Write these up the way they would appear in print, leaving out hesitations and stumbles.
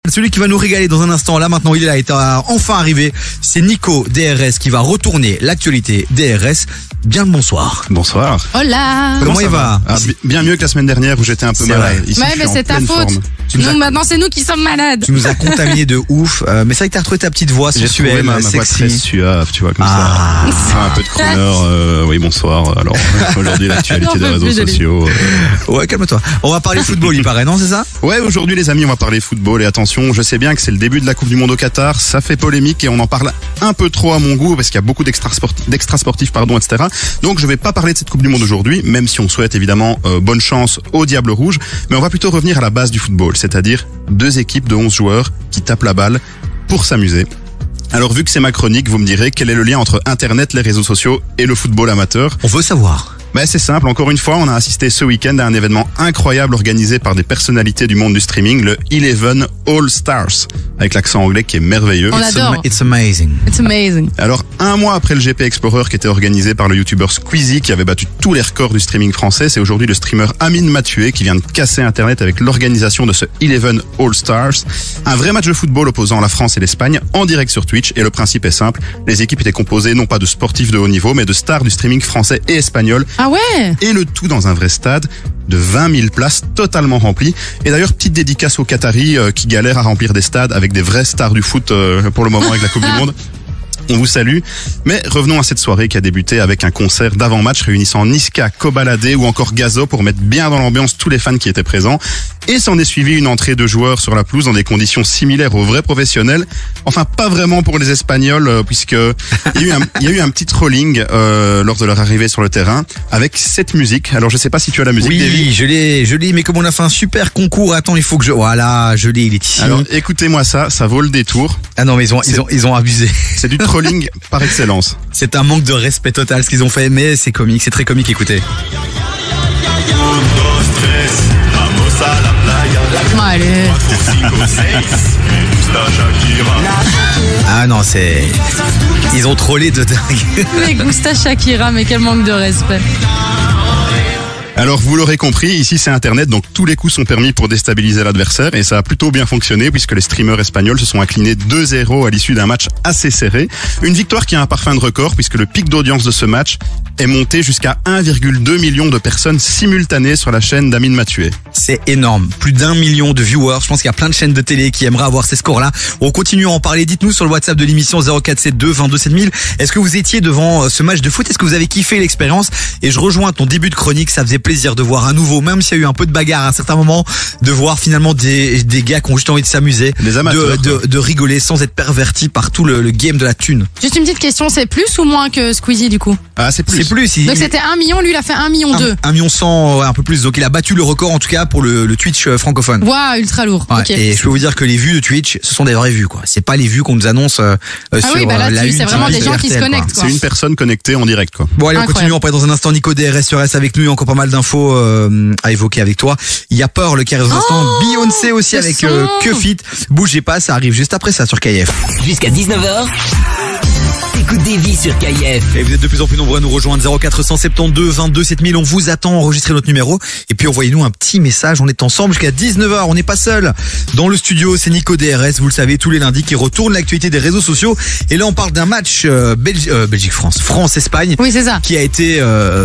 Celui qui va nous régaler dans un instant, là maintenant il est là, il est enfin arrivé, c'est Nico DRS qui va retourner l'actualité DRS. Bien le bonsoir. Bonsoir. Hola. Comment il va? Bien mieux que la semaine dernière où j'étais un peu malade. Ici, ouais, mais c'est ta faute. Maintenant c'est nous qui sommes malades. Tu nous as contaminé de ouf, mais c'est vrai que t'as retrouvé ta petite voix sensuelle, ma voix très suave, tu vois, comme ça. Un peu de crooner, oui, bonsoir. Alors, aujourd'hui l'actualité des réseaux sociaux. Ouais, calme-toi. On va parler football, il paraît, non, c'est ça? Ouais, aujourd'hui les amis, on va parler football et attention, je sais bien que c'est le début de la Coupe du Monde au Qatar, ça fait polémique et on en parle un peu trop à mon goût parce qu'il y a beaucoup d'extra-sportifs, etc. Donc je vais pas parler de cette Coupe du Monde aujourd'hui, même si on souhaite évidemment bonne chance aux Diables Rouges, mais on va plutôt revenir à la base du football, c'est-à-dire deux équipes de 11 joueurs qui tapent la balle pour s'amuser. Alors vu que c'est ma chronique, vous me direz quel est le lien entre Internet, les réseaux sociaux et le football amateur. On veut savoir. Ben c'est simple, encore une fois, on a assisté ce week-end à un événement incroyable organisé par des personnalités du monde du streaming, le Eleven All Stars, avec l'accent anglais qui est merveilleux. On adore. It's amazing. It's amazing. Alors, un mois après le GP Explorer qui était organisé par le youtubeur Squeezie, qui avait battu tous les records du streaming français, c'est aujourd'hui le streamer Amine Mathieu qui vient de casser Internet avec l'organisation de ce Eleven All Stars. Un vrai match de football opposant la France et l'Espagne en direct sur Twitch, et le principe est simple, les équipes étaient composées non pas de sportifs de haut niveau, mais de stars du streaming français et espagnol. Ah ouais? Et le tout dans un vrai stade de 20 000 places totalement remplies. Et d'ailleurs, petite dédicace aux Qataris qui galèrent à remplir des stades avec des vraies stars du foot pour le moment avec la Coupe du Monde. On vous salue. Mais revenons à cette soirée qui a débuté avec un concert d'avant-match réunissant Niska, Kobalade ou encore Gazo pour mettre bien dans l'ambiance tous les fans qui étaient présents. Et s'en est suivi une entrée de joueurs sur la pelouse dans des conditions similaires aux vrais professionnels. Enfin, pas vraiment pour les Espagnols, puisque il y a eu un petit trolling lors de leur arrivée sur le terrain avec cette musique. Alors, je sais pas si tu as la musique. Oui, Davy. je l'ai, mais comme on a fait un super concours, attends, il faut que voilà, je l'ai, il est ici. Alors, écoutez-moi ça vaut le détour. Ah non, mais ils ont abusé. C'est du trolling par excellence. C'est un manque de respect total ce qu'ils ont fait, mais c'est comique, c'est très comique, écoutez. Allez. Ah non, ils ont trollé de dingue. Mais Gusta Shakira, mais quel manque de respect. Alors vous l'aurez compris, ici c'est Internet, donc tous les coups sont permis pour déstabiliser l'adversaire et ça a plutôt bien fonctionné puisque les streamers espagnols se sont inclinés 2-0 à l'issue d'un match assez serré. Une victoire qui a un parfum de record puisque le pic d'audience de ce match est monté jusqu'à 1,2 million de personnes simultanées sur la chaîne d'Amine Mathieu. C'est énorme, plus d'1 million de viewers. Je pense qu'il y a plein de chaînes de télé qui aimeraient avoir ces scores-là. On continue à en parler. Dites-nous sur le WhatsApp de l'émission 0472 22 7000. Est-ce que vous étiez devant ce match de foot? Est-ce que vous avez kiffé l'expérience? Et je rejoins ton début de chronique. Ça faisait plaisir de voir à nouveau, même s'il y a eu un peu de bagarre à un certain moment, de voir finalement des gars qui ont juste envie de s'amuser, des amateurs, de rigoler sans être pervertis par tout le game de la thune. Juste une petite question, c'est plus ou moins que Squeezie du coup? Ah, c'est plus. C'est plus. Donc c'était 1 million, lui il a fait 1 million 2. 1 million 100, un peu plus. Donc il a battu le record en tout cas pour le Twitch francophone. Waouh, ultra lourd. Ouais, Okay. Et je peux vous dire que les vues de Twitch, ce sont des vraies vues, quoi. C'est pas les vues qu'on nous annonce sur oui, bah là, la une. c'est vraiment des gens qui se connectent, quoi. C'est une personne connectée en direct, quoi. Bon allez, on Incroyable. continue, on passe dans un instant. Nico DRS reste avec nous, il y a encore pas mal d'infos à évoquer avec toi. Il y a Pearl qui arrive dans un instant, Beyoncé aussi avec Que Fit. Bougez pas, ça arrive juste après ça sur KF. Jusqu'à 19h, écoute des vies sur KF. Et vous êtes de plus en plus nombreux à nous rejoindre 0472 22 7000. On vous attend, enregistrez notre numéro et puis envoyez-nous un petit message. On est ensemble jusqu'à 19h. On n'est pas seul dans le studio. C'est Nico DRS, vous le savez, tous les lundis qui retourne l'actualité des réseaux sociaux. Et là, on parle d'un match Belgique-France, France-Espagne. Oui, c'est ça. Qui a été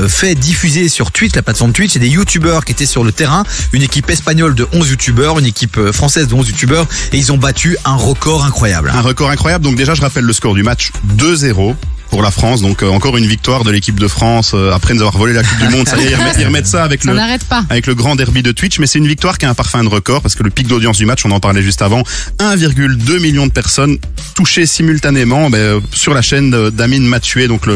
fait diffuser sur Twitch, la plateforme Twitch. Et des youtubeurs qui étaient sur le terrain. Une équipe espagnole de 11 youtubeurs, une équipe française de 11 youtubeurs. Et ils ont battu un record incroyable. Un record incroyable. Donc déjà, je rappelle le score du match 2-0 pour la France. Donc encore une victoire de l'équipe de France après nous avoir volé la Coupe du Monde. Ça y est, ils remettent ça avec Ça n'arrête pas. avec le grand derby de Twitch. Mais c'est une victoire qui a un parfum de record parce que le pic d'audience du match, on en parlait juste avant, 1,2 million de personnes touchées simultanément sur la chaîne d'Amine Mathieu, donc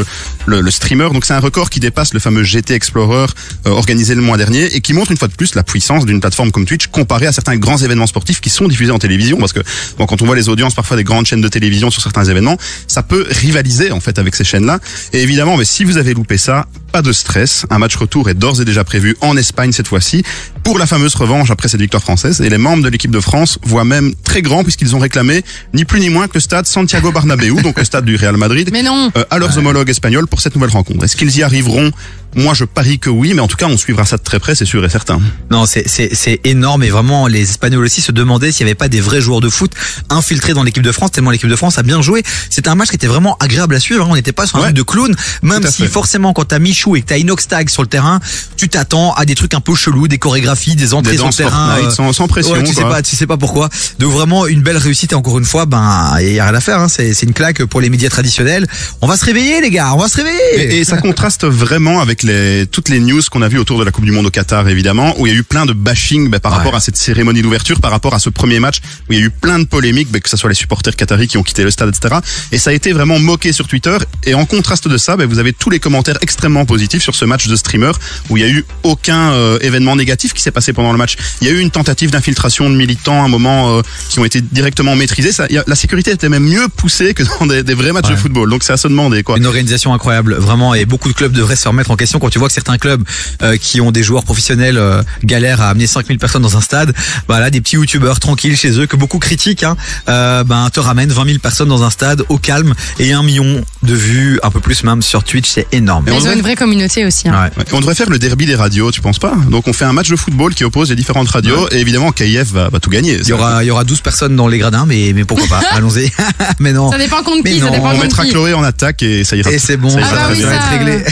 le streamer. Donc c'est un record qui dépasse le fameux GT Explorer organisé le mois dernier et qui montre une fois de plus la puissance d'une plateforme comme Twitch comparée à certains grands événements sportifs qui sont diffusés en télévision. Parce que bon, quand on voit les audiences parfois des grandes chaînes de télévision sur certains événements, ça peut rivaliser en fait avec ces chaînes-là. Et évidemment, mais si vous avez loupé ça, pas de stress. Un match retour est d'ores et déjà prévu en Espagne cette fois-ci pour la fameuse revanche après cette victoire française. Et les membres de l'équipe de France voient même très grand puisqu'ils ont réclamé ni plus ni moins que le stade Santiago Bernabéu, donc le stade du Real Madrid, Mais non. à leurs homologues espagnols pour cette nouvelle rencontre. Est-ce qu'ils y arriveront? Moi, je parie que oui, mais en tout cas, on suivra ça de très près, c'est sûr et certain. Non, c'est énorme et vraiment les Espagnols aussi se demandaient s'il n'y avait pas des vrais joueurs de foot infiltrés dans l'équipe de France, tellement l'équipe de France a bien joué. C'était un match qui était vraiment agréable à suivre, hein. On n'était pas sur un truc de clown, même Tout à si fait. forcément quand t'as Michou et que t'as Inox Tag sur le terrain, tu t'attends à des trucs un peu chelous, des chorégraphies, des entrées Des sur le danses terrain. Fortnite, sans pression, ouais, tu quoi. sais pas pourquoi. Donc vraiment une belle réussite et encore une fois, ben il y a rien à faire, hein. C'est une claque pour les médias traditionnels. On va se réveiller les gars, on va se réveiller. Et ça contraste vraiment avec toutes les news qu'on a vues autour de la Coupe du Monde au Qatar, évidemment, où il y a eu plein de bashing par rapport à cette cérémonie d'ouverture, par rapport à ce premier match, où il y a eu plein de polémiques, que ce soit les supporters qataris qui ont quitté le stade, etc. Et ça a été vraiment moqué sur Twitter. Et en contraste de ça, vous avez tous les commentaires extrêmement positifs sur ce match de streamer, où il y a eu aucun événement négatif qui s'est passé pendant le match. Il y a eu une tentative d'infiltration de militants à un moment qui ont été directement maîtrisés. La sécurité était même mieux poussée que dans des vrais matchs de football. Donc c'est à se demander, quoi. Une organisation incroyable, vraiment, et beaucoup de clubs devraient se remettre en question quand tu vois que certains clubs qui ont des joueurs professionnels galèrent à amener 5000 personnes dans un stade. Bah là, des petits youtubeurs tranquilles chez eux que beaucoup critiquent, te ramènent 20 000 personnes dans un stade au calme et 1 million de vues, un peu plus même sur Twitch, c'est énorme. Mais ils ont une vraie communauté aussi. Hein. Ouais. On devrait faire le derby des radios, tu penses pas? Donc on fait un match de football qui oppose les différentes radios et évidemment KIF va tout gagner. Il y aura 12 personnes dans les gradins, mais pourquoi pas? Allons-y. Mais non. Ça dépend contre Mais qui, ça non, dépend On contre mettra qui. Chloé en attaque et ça ira. Et c'est bon, ça ça ira bah va très oui, bien. bien ça, être réglé.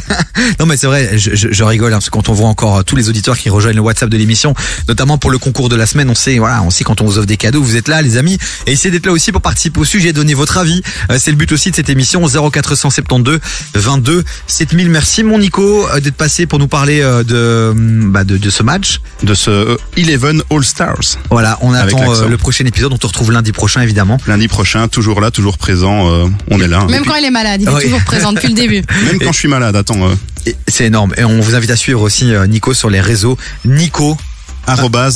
Non mais c'est vrai, je rigole, hein, parce que quand on voit encore tous les auditeurs qui rejoignent le WhatsApp de l'émission, notamment pour le concours de la semaine, on sait quand on vous offre des cadeaux, vous êtes là les amis, et essayez d'être là aussi pour participer au sujet, donner votre avis. C'est le but aussi de cette émission. 0472 22 7000. Merci mon Nico d'être passé pour nous parler de ce match. De ce 11 All Stars. Voilà, on Avec attend l'accent. le prochain épisode, on te retrouve lundi prochain évidemment. Lundi prochain, toujours là, toujours présent, on est là. hein. Même quand il est malade, il est Oui. toujours présent depuis le début. Même quand je suis malade, attends. Et c'est énorme, et on vous invite à suivre aussi Nico sur les réseaux. Nico,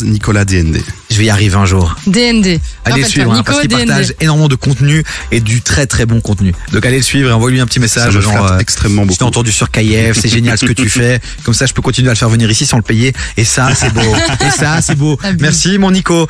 Nicolas DND. je vais y arriver un jour. DND. Allez le suivre, hein, parce qu'il partage énormément de contenu et du très très bon contenu. Donc allez le suivre et envoie-lui un petit message. Ça me genre, flatte extrêmement je beaucoup. t'ai entendu sur KF, c'est génial ce que tu fais. Comme ça, je peux continuer à le faire venir ici sans le payer. Et ça, c'est beau. Et ça, c'est beau. Abuse. Merci mon Nico.